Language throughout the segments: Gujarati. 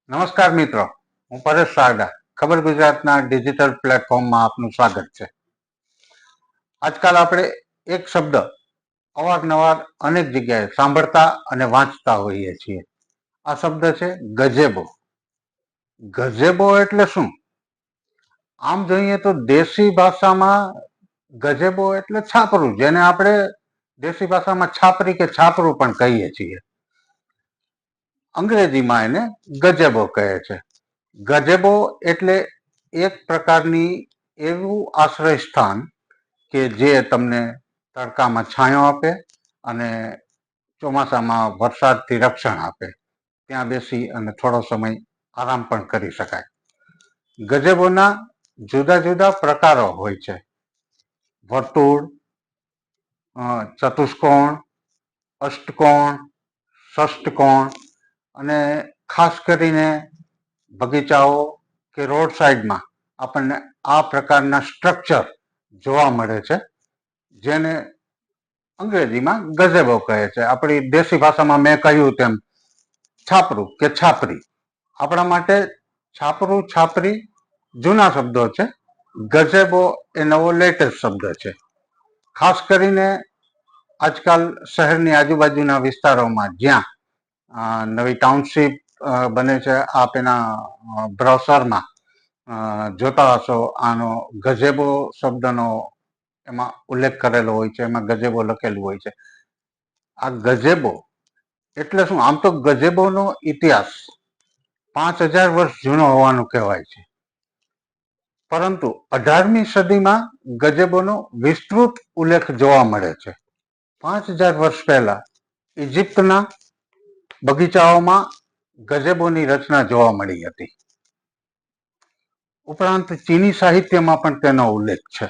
નમસ્કાર મિત્રો, હું પરેશ સારડા. ખબર ગુજરાતના ડિજિટલ પ્લેટફોર્મમાં આપનું સ્વાગત છે. આજકાલ આપણે એક શબ્દ અવારનવાર અનેક જગ્યાએ સાંભળતા અને વાંચતા હોઈએ છીએ. આ શબ્દ છે ગજેબો. ગજેબો એટલે શું? આમ જોઈએ તો દેશી ભાષામાં ગજેબો એટલે છાપરું, જેને આપણે દેશી ભાષામાં છાપરી કે છાપરું પણ કહીએ છીએ. અંગ્રેજીમાં એને ગજેબો કહે છે. ગજેબો એટલે એક પ્રકારની એવું આશ્રય સ્થાન કે જે તમને તડકામાં છાંયો આપે અને ચોમાસામાં વરસાદથી રક્ષણ આપે. ત્યાં બેસી અને થોડો સમય આરામ પણ કરી શકાય. ગજેબોના જુદા જુદા પ્રકારો હોય છે. વર્તુળ, ચતુષ્કોણ, અષ્ટકોણ, ષષ્ટકોણ અને ખાસ કરીને બગીચાઓ કે રોડ સાઈડમાં આપણને આ પ્રકારના સ્ટ્રક્ચર જોવા મળે છે, જેને અંગ્રેજીમાં ગઝેબો કહે છે. આપણી દેશી ભાષામાં મેં કહ્યું તેમ છાપરું કે છાપરી. આપણા માટે છાપરું છાપરી જૂના શબ્દો છે. ગઝેબો એ નવો લેટેસ્ટ શબ્દ છે. ખાસ કરીને આજકાલ શહેરની આજુબાજુના વિસ્તારોમાં જ્યાં નવી ટાઉનશીપ બને છે, આપ એના બ્રાઉઝરમાં જોતા હશો આનો ગઝેબો શબ્દનો એમાં ઉલ્લેખ કરેલો હોય છે, એમાં ગઝેબો લખેલું હોય છે. આ ગઝેબો એટલે શું? આમ તો ગઝેબોનો ઇતિહાસ 5000 વર્ષ જૂનો હોવાનું કહેવાય છે, પરંતુ 18મી સદીમાં ગઝેબોનો વિસ્તૃત ઉલ્લેખ જોવા મળે છે. 5000 વર્ષ પહેલા ઇજિપ્તના બગીચાઓમાં ગઝેબોની રચના જોવા મળી હતી. ઉપરાંત ચીની સાહિત્યમાં પણ તેનો ઉલ્લેખ છે.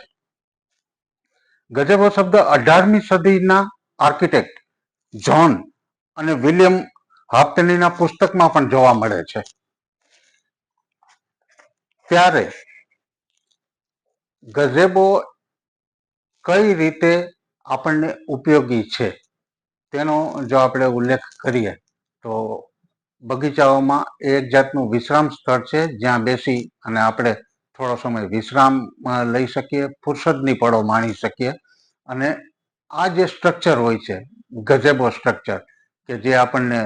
ગઝેબો શબ્દ 18મી સદીના આર્કિટેક્ટ જ્હોન અને વિલિયમ હાપ્ટનીના પુસ્તકમાં પણ જોવા મળે છે. ત્યારે ગઝેબો કઈ રીતે આપણને ઉપયોગી છે તેનો જો આપણે ઉલ્લેખ કરીએ તો બગીચાઓમાં એક જાતનું વિશ્રામ સ્થળ છે, જ્યાં બેસી અને આપણે થોડો સમય વિશ્રામ લઈ શકીએ, ફુરસદની પળો માણી શકીએ. અને આ જે સ્ટ્રક્ચર હોય છે, ગઝેબો સ્ટ્રક્ચર, કે જે આપણને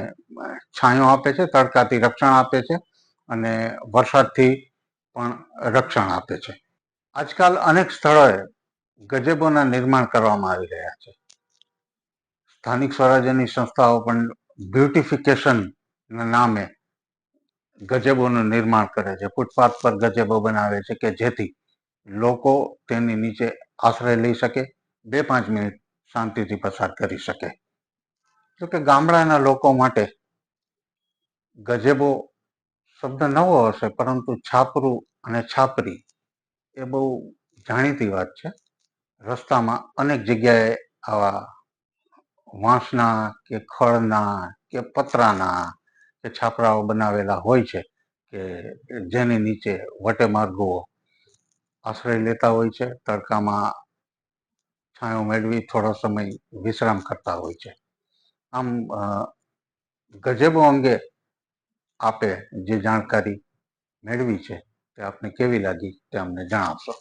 છાંયો આપે છે, તડકાથી રક્ષણ આપે છે અને વરસાદથી પણ રક્ષણ આપે છે. આજકાલ અનેક સ્થળોએ ગઝેબોના નિર્માણ કરવામાં આવી રહ્યા છે. સ્થાનિક સ્વરાજ્યની સંસ્થાઓ પણ બ્યુટિફિકેશનના નામે ગઝેબોનું નિર્માણ કરે છે. ફૂટપાથ પર ગઝેબો બનાવે છે કે જેથી લોકો તેની નીચે આશ્રય લઈ શકે, 2-5 મિનિટ શાંતિથી પસાર કરી શકે. જોકે ગામડાના લોકો માટે ગઝેબો શબ્દ નવો હશે, પરંતુ છાપરું અને છાપરી એ બહુ જાણીતી વાત છે. રસ્તામાં અનેક જગ્યાએ આવા વાંસના કે ખળના કે પતરાના કે છાપરાઓ બનાવેલા હોય છે કે જેની નીચે વટેમાર્ગો આશ્રય લેતા હોય છે, તડકામાં છાંયો મેળવી થોડો સમય વિશ્રામ કરતા હોય છે. આમ ગઝેબો અંગે આપે જે જાણકારી મેળવી છે તે આપને કેવી લાગી તે અમને જણાવશો.